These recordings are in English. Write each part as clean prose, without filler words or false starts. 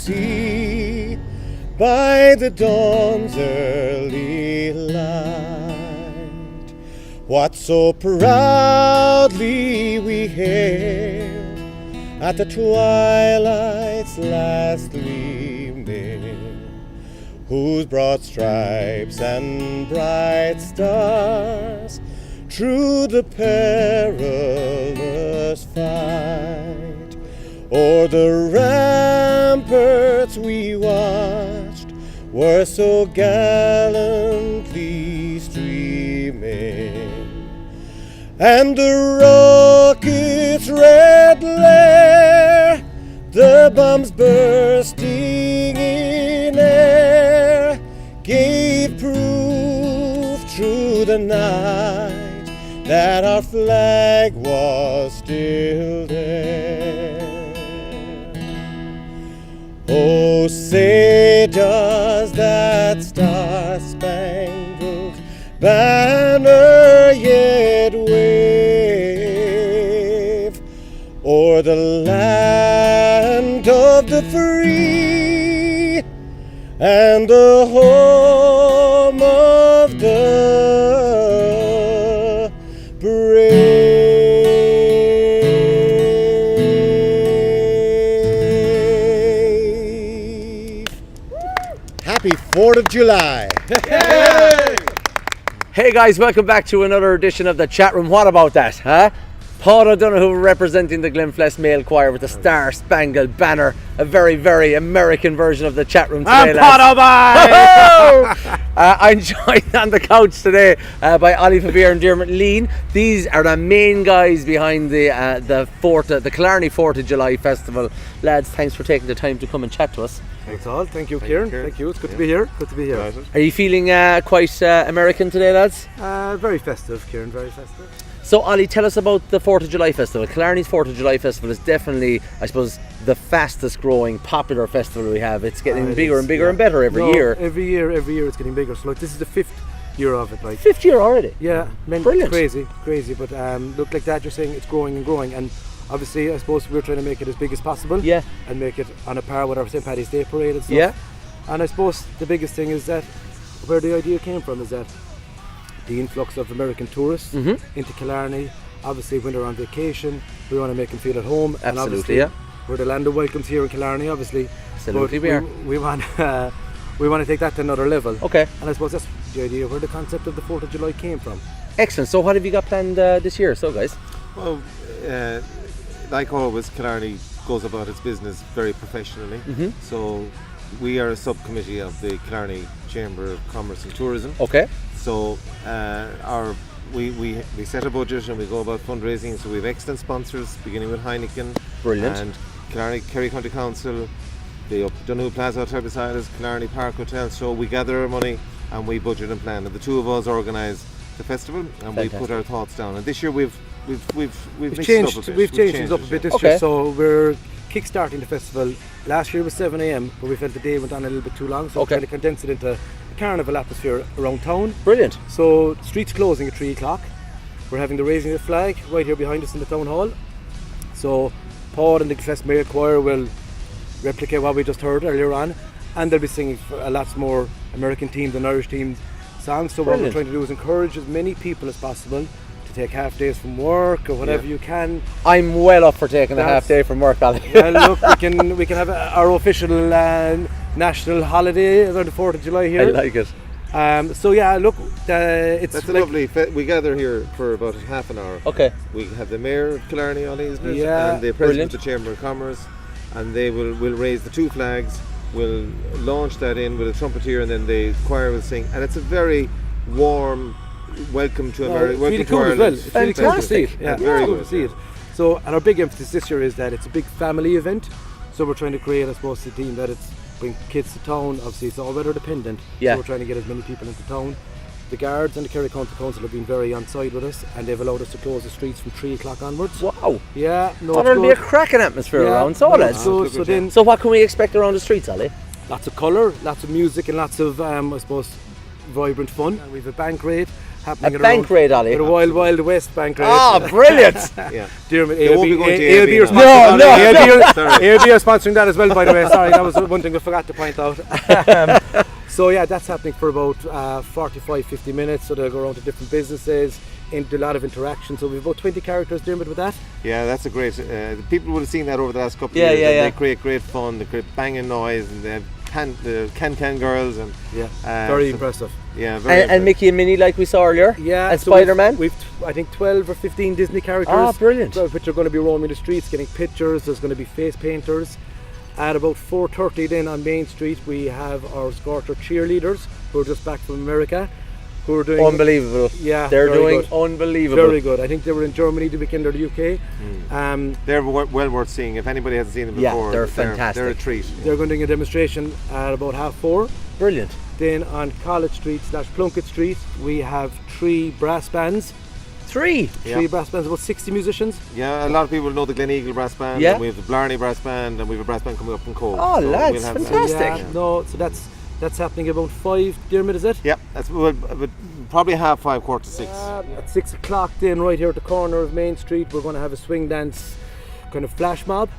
see by the dawn's early light what so proudly we hailed at the twilight's last gleaming, whose broad stripes and bright stars through the perilous fight o'er the ramparts we watched were so gallantly streaming, and the rocket's red glare, the bombs bursting in air, gave proof through the night that our flag was still there. Oh, say does that star-spangled banner yet wave o'er the land of the free and the home of the brave? Happy 4th of July! Hey guys, welcome back to another edition of the chat room. What about that, huh? Paul O'Donoghue representing the Glenflesk Male Choir with the Star Spangled Banner, a very, very American version of the chat room today, lads. I'm joined on the couch today by Ollie Fabier and Dermot Lean. These are the main guys behind the Killarney 4th of July Festival. Lads, thanks for taking the time to come and chat to us. Thanks all. Thank you, Kieran. Thank you. It's good to be here. Good to be here. Are you feeling quite American today, lads? Very festive, Kieran. Very festive. So, Ollie, tell us about the 4th of July Festival. Killarney's 4th of July Festival is definitely, I suppose, the fastest growing popular festival we have. It's getting bigger and bigger and better every year. Every year it's getting bigger. So, this is the 5th year of it. Like 5th year already? Yeah, brilliant. Crazy. But look, like that, you're saying it's growing and growing. And obviously, I suppose we're trying to make it as big as possible. Yeah. And make it on a par with our St. Paddy's Day parade and stuff. Yeah. And I suppose the biggest thing is that where the idea came from is that the influx of American tourists into Killarney. Obviously, when they're on vacation, we want to make them feel at home. Absolutely, and obviously, we're the land of welcomes here in Killarney, obviously. Absolutely, we are. We want to take that to another level. Okay. And I suppose that's the idea where the concept of the 4th of July came from. Excellent. So, what have you got planned this year? So, guys. Well, like always, Killarney goes about its business very professionally. So, we are a subcommittee of the Killarney Chamber of Commerce and Tourism. Okay. So, we set a budget and we go about fundraising. So we have excellent sponsors, beginning with Heineken. Brilliant. And Kerry County Council, the Donoghue Plaza Hotel beside us, Killarney Park Hotel. So we gather our money and we budget and plan. And the two of us organise the festival and Fantastic. we put our thoughts down. And this year we've changed things up a bit this year. So we're kick-starting the festival. Last year was 7 a.m, but we felt the day went on a little bit too long, so we're trying to condense it into a carnival atmosphere around town. Brilliant. So the street's closing at 3 o'clock. We're having the raising of the flag right here behind us in the town hall. So Paul and the Glenflesk Male Choir will replicate what we just heard earlier on, and they'll be singing a lot more American themed and Irish themed songs. So what we're trying to do is encourage as many people as possible to take half days from work or whatever you can. I'm well up for taking a half day from work, Ollie. Well, look, we can have our official national holiday around the 4th of July here. I like it. So yeah, look, it's that's a lovely. We gather here for about half an hour. Okay. We have the mayor of Killarney, Ollie, isn't it? Yeah. And the president of the Chamber of Commerce, and they will raise the two flags. We'll launch that in with a trumpeter, and then the choir will sing. And it's a very warm welcome to America. It's really cool as well. It's really cool to see it. Yeah, very cool good. to see it. So, and our big emphasis this year is that it's a big family event. So we're trying to create, I suppose, a theme that it's bring kids to town. Obviously, it's all weather dependent. Yeah. So we're trying to get as many people into town. The guards and the Kerry County Council have been very on side with us, and they've allowed us to close the streets from 3 o'clock onwards. Wow. Yeah. No, Oh, there'll be a cracking atmosphere around. So lads. So what can we expect around the streets, Ollie? Lots of colour, lots of music, and lots of, I suppose, vibrant fun. And we have a banquet, happening. A bank raid, Ollie. At a Wild West bank raid. Oh, brilliant! Yeah. Dermot, They won't be going to ALB are ALB now. sponsoring ALB are sponsoring that as well, by the way. Sorry, that was one thing I forgot to point out. So yeah, that's happening for about 45-50 minutes. So they'll go around to different businesses, into a lot of interaction. So we've about 20 characters, Dermot, with that. Yeah, that's a great. People would have seen that over the last couple of Yeah, years. yeah, and yeah. They create great fun. They create banging noise, and they have can girls and Very impressive. Yeah, very And Mickey and Minnie, like we saw earlier. Yeah, And so Spider-Man. We've I think 12 or 15 Disney characters. Ah, brilliant. Which are going to be roaming the streets, getting pictures. There's going to be face painters. At about 4:30 then on Main Street, we have our Scorcher cheerleaders who are just back from America, who are doing Unbelievable. Yeah, They're very doing good. unbelievable. Very good. I think they were in Germany the weekend or the UK. They're well worth seeing. If anybody hasn't seen them Yeah, before, they're fantastic. They're a treat. They're going to do a demonstration at about 4:30. Brilliant. Then on College Street / Plunkett Street, we have 3 brass bands. 3. Yeah. 3 brass bands, about 60 musicians. Yeah, a lot of people know the Glen Eagle brass band. Yeah. And we have the Blarney brass band, and we have a brass band coming up from Cove. Oh, lads, we'll have fantastic. Yeah, no, so that's happening about 5. Dermot, is it? Yeah, that's probably 5:30, 4:45. At 6 o'clock then, right here at the corner of Main Street, we're going to have a swing dance kind of flash mob.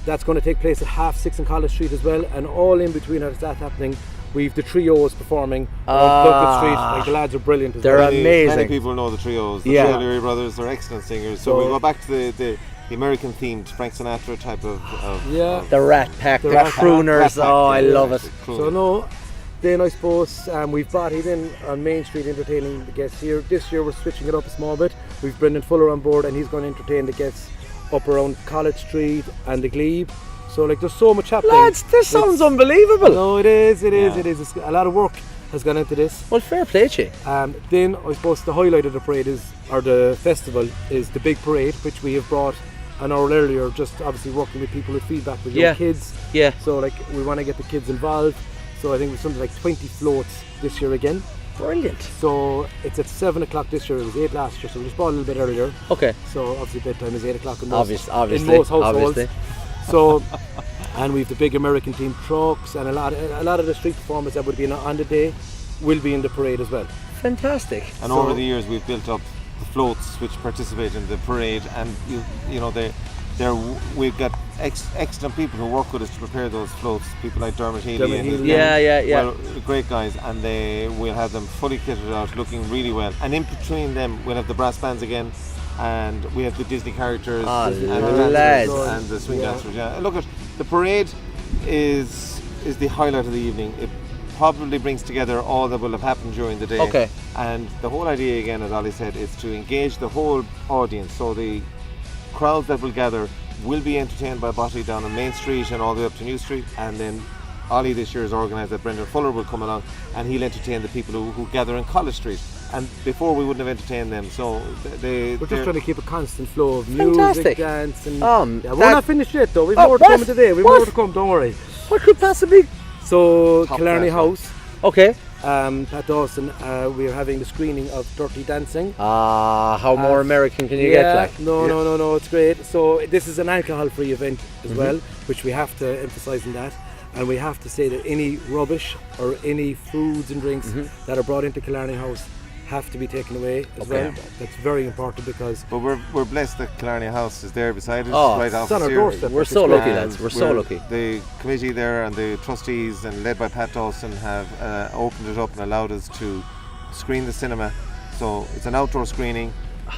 That's going to take place at 6:30 on College Street as well, and all in between as that's happening, we've the trios performing on Plunkett Street. Like, the lads are brilliant as They're well. amazing. Many people know the trios. The Yeah. O'Leary brothers are excellent singers. So we go back to the American themed Frank Sinatra type of Yeah. The Rat Pack, the Rat Pack. crooners. Rat Pack, Oh, I yeah. love it. So no, then I suppose we've Botty then on Main Street entertaining the guests here. This year we're switching it up a small bit. We've Brendan Fuller on board and he's going to entertain the guests up around College Street and the Glebe. So like there's so much happening. Lads, this sounds unbelievable. No, it is. Yeah. It's a lot of work has gone into this. Well, fair play to you. Then I suppose the highlight of the parade or the festival is the big parade, which we have brought an hour earlier, just obviously working with people with feedback with young kids. Yeah. So like we want to get the kids involved. So I think we've something like 20 floats this year again. Brilliant. So it's at 7 o'clock this year. It was 8 last year, so we just brought a little bit earlier. Okay. So obviously bedtime is 8 o'clock in most, Obviously. in most households. Obviously. So, and we've the big American team trucks and a lot of the street performers that would be on the day will be in the parade as well. Fantastic. And over the years we've built up the floats which participate in the parade, and we've got excellent people who work with us to prepare those floats. People like Dermot Healy. and his men. Yeah. Well, great guys, and we'll have them fully kitted out, looking really well. And in between them, we'll have the brass bands again, and we have the Disney characters and the lads. dancers and the swing dancers. Yeah, look at the parade is the highlight of the evening. It probably brings together all that will have happened during the day. Okay. And the whole idea, again, as Ollie said, is to engage the whole audience. So the crowds that will gather will be entertained by Botty down on Main Street and all the way up to New Street, and then Ollie this year has organised that Brendan Fuller will come along and he'll entertain the people who gather in College Street. And before we wouldn't have entertained them, so we're just trying to keep a constant flow of Fantastic. music, dance, and Yeah, we're not finished yet though. We've Oh, more to what? come today. We've What? more to come. Don't worry. What could possibly? So Top Killarney class, House, Okay. Pat Dawson, we are having the screening of Dirty Dancing. How more American can you get? Like? No, it's great. So this is an alcohol-free event as Mm-hmm. well, which we have to emphasise in that. And we have to say that any rubbish or any foods and drinks Mm-hmm. that are brought into Killarney House have to be taken away as well. That's very important because But we're blessed that Killarney House is there beside us, Oh, right off it's on our here. doorstep. We're so lucky, lads. We're so lucky. The committee there and the trustees, and led by Pat Dawson, have opened it up and allowed us to screen the cinema. So it's an outdoor screening.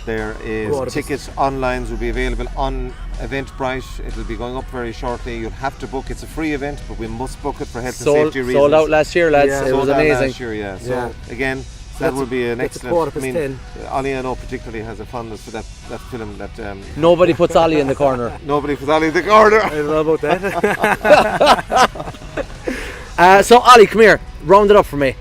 There is tickets online will be available on Eventbrite. It'll be going up very shortly. You'll have to book. It's a free event, but we must book it for health and safety reasons. Sold out last year, lads. Yeah. It was Sold out amazing. last year, yeah. So again, that that's will be an that's excellent. 10. Ollie, I know particularly has a fondness for that film that Nobody puts Ollie in the corner. nobody puts Ollie in the corner. I don't know about that. So Ollie, come here. Round it up for me.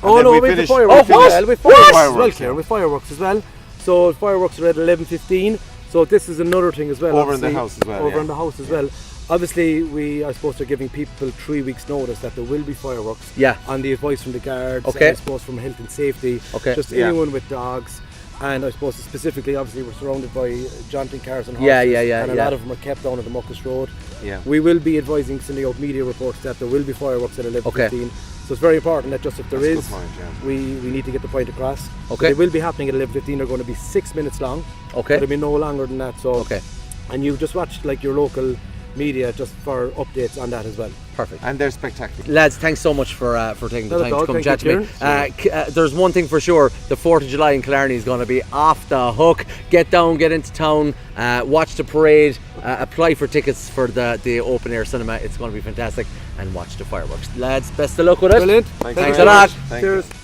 Oh then no, we we have the finish- fireworks Oh, what? as well. With What? fireworks as well, Fireworks, Claire, yeah. with fireworks as well. So fireworks are at 11:15. So this is another thing as well. Over in the obviously, house as well, Over yeah. in the house as well. Obviously, I suppose they're giving people 3 weeks' notice that there will be fireworks. Yeah. On the advice from the guards. Okay. And I suppose from health and safety. Okay. Just Yeah. anyone with dogs. And I suppose specifically, obviously, we're surrounded by jaunting cars and horses. Yeah, And a yeah. lot of them are kept down at the Muckus Road. Yeah. We will be advising, sending out media reports that there will be fireworks at 11:15. So it's very important that just if there That's a is, good point, yeah. we need to get the point across. Okay. They will be happening at 11:15. They're going to be 6 minutes long. Okay. It'll be no longer than that. So. Okay. And you just watch like your local media just for updates on that as well. Perfect. And they're spectacular. Lads, thanks so much for taking the Not at time all, to come thank chat you, to me. There's one thing for sure, the 4th of July in Killarney is going to be off the hook. Get down, get into town, watch the parade, apply for tickets for the open air cinema. It's going to be fantastic, and watch the fireworks. Lads, best of luck with it. Brilliant. Thanks Thanks very a lot. much. Thank you. Cheers.